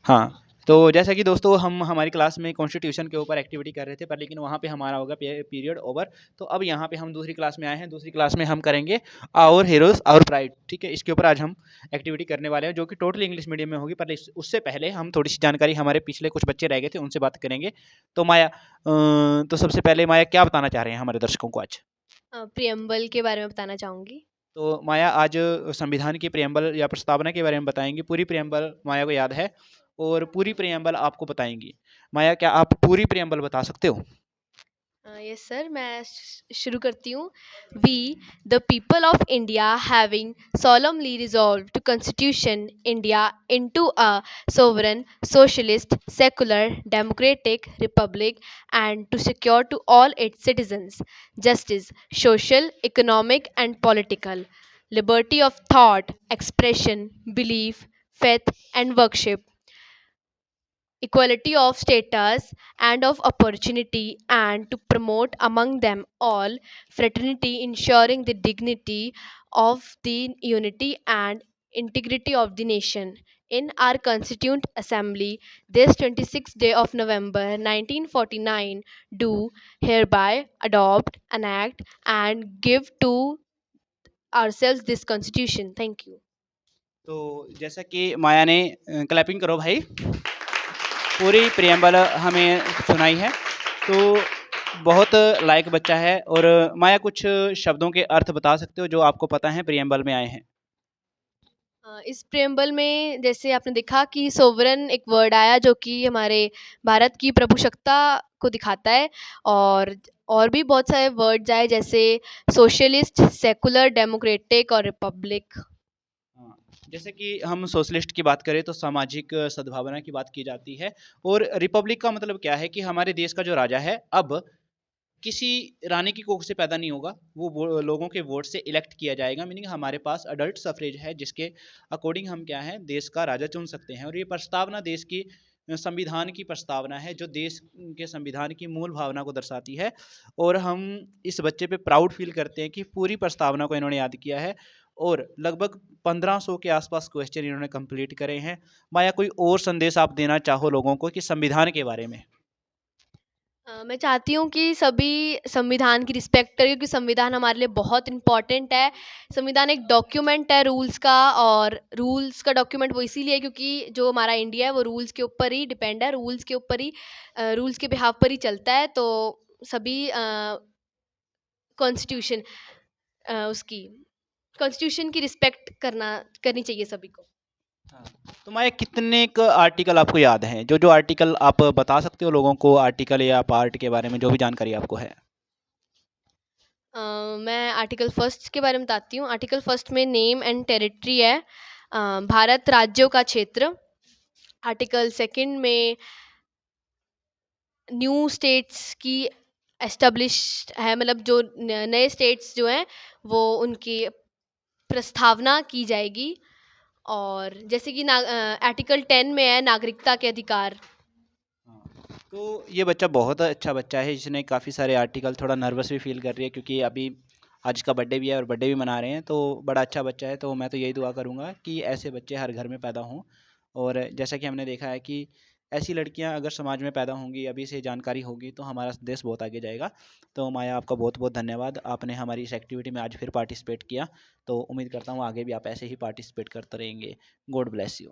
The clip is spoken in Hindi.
हाँ, तो जैसा कि दोस्तों हम हमारी क्लास में कॉन्स्टिट्यूशन के ऊपर एक्टिविटी कर रहे थे, पर लेकिन वहाँ पे हमारा होगा पीरियड ओवर। तो अब यहाँ पे हम दूसरी क्लास में आए हैं। दूसरी क्लास में हम करेंगे आवर हीरोज़ आवर प्राइड, ठीक है? इसके ऊपर आज हम एक्टिविटी करने वाले हैं, जो कि टोटली इंग्लिश मीडियम में होगी। पर उससे पहले हम थोड़ी-सी जानकारी, हमारे पिछले कुछ बच्चे रह गए थे, उनसे बात करेंगे। तो माया, तो सबसे पहले माया क्या बताना चाह रहे हैं हमारे दर्शकों को आज? प्रियम्बल के बारे में बताना चाहूँगी। तो माया आज संविधान की प्रियम्बल या प्रस्तावना के बारे में बताएँगी। पूरी प्रियम्बल माया को याद है और पूरी प्रियम्बल आपको बताएँगी। माया, क्या आप पूरी प्रियम्बल बता सकते हो? यस सर, मैं शुरू करती हूँ। We the people of India having solemnly resolved to constitution India into a sovereign, socialist, secular, democratic republic, and to secure to all its citizens justice, social, economic, and political, liberty of thought, expression, belief, faith, and worship, equality of status and of opportunity, and to promote among them all fraternity, ensuring the dignity of the unity and integrity of the nation. In our Constituent Assembly, this 26th day of November 1949, do hereby adopt, enact, and give to ourselves this Constitution. Thank you. तो जैसा कि माया ने क्लैपिंग करो भाई, पूरी प्रियम्बल हमें सुनाई है। तो बहुत लायक बच्चा है। और माया, कुछ शब्दों के अर्थ बता सकते हो जो आपको पता है प्रियम्बल में आए हैं? इस प्रेम्बल में जैसे आपने देखा कि सोवरन एक वर्ड आया जो कि हमारे भारत की प्रभुसत्ता को दिखाता है। और भी बहुत सारे वर्ड्स आए जैसे सोशलिस्ट, सेकुलर, डेमोक्रेटिक और रिपब्लिक। हाँ, जैसे कि हम सोशलिस्ट की बात करें तो सामाजिक सद्भावना की बात की जाती है। और रिपब्लिक का मतलब क्या है कि हमारे देश का जो राजा है, अब किसी रानी की कोख से पैदा नहीं होगा, लोगों के वोट से इलेक्ट किया जाएगा। मीनिंग हमारे पास अडल्ट सफरेज है, जिसके अकॉर्डिंग हम क्या है, देश का राजा चुन सकते हैं। और ये प्रस्तावना देश की संविधान की प्रस्तावना है, जो देश के संविधान की मूल भावना को दर्शाती है। और हम इस बच्चे पे प्राउड फील करते हैं कि पूरी प्रस्तावना को इन्होंने याद किया है और लगभग 1500 के आसपास क्वेश्चन इन्होंने कंप्लीट करे हैं। माया, कोई और संदेश आप देना चाहो लोगों को कि संविधान के बारे में? मैं चाहती हूँ कि सभी संविधान की रिस्पेक्ट करें क्योंकि संविधान हमारे लिए बहुत इम्पॉर्टेंट है। संविधान एक डॉक्यूमेंट है रूल्स का, और रूल्स का डॉक्यूमेंट वो इसीलिए है क्योंकि जो हमारा इंडिया है वो रूल्स के ऊपर ही डिपेंड है, रूल्स के ऊपर ही रूल्स के बिहाफ पर ही चलता है। तो सभी कॉन्स्टिट्यूशन उसकी कॉन्स्टिट्यूशन की रिस्पेक्ट करनी चाहिए सभी को। हाँ, तो मैं कितने क आर्टिकल आपको याद हैं? जो आर्टिकल आप बता सकते हो लोगों को, आर्टिकल या पार्ट के बारे में जो भी जानकारी आपको है? मैं आर्टिकल फर्स्ट के बारे में बताती हूँ। आर्टिकल फर्स्ट में नेम एंड टेरिटरी है, भारत राज्यों का क्षेत्र। आर्टिकल सेकंड में न्यू स्टेट्स की एस्टेब्लिश है, मतलब जो नए स्टेट्स जो हैं वो उनकी प्रस्तावना की जाएगी। और जैसे कि आर्टिकल 10 में है नागरिकता के अधिकार। हाँ, तो ये बच्चा बहुत अच्छा बच्चा है, जिसने काफ़ी सारे आर्टिकल, थोड़ा नर्वस भी फील कर रही है क्योंकि अभी आज का बर्थडे भी है और बर्थडे भी मना रहे हैं। तो बड़ा अच्छा बच्चा है। तो मैं तो यही दुआ करूँगा कि ऐसे बच्चे हर घर में पैदा हों। और जैसा कि हमने देखा है कि ऐसी लड़कियां अगर समाज में पैदा होंगी, अभी से जानकारी होगी, तो हमारा देश बहुत आगे जाएगा। तो माया, आपका बहुत बहुत धन्यवाद, आपने हमारी इस एक्टिविटी में आज फिर पार्टिसिपेट किया। तो उम्मीद करता हूँ आगे भी आप ऐसे ही पार्टिसिपेट करते रहेंगे। God bless you.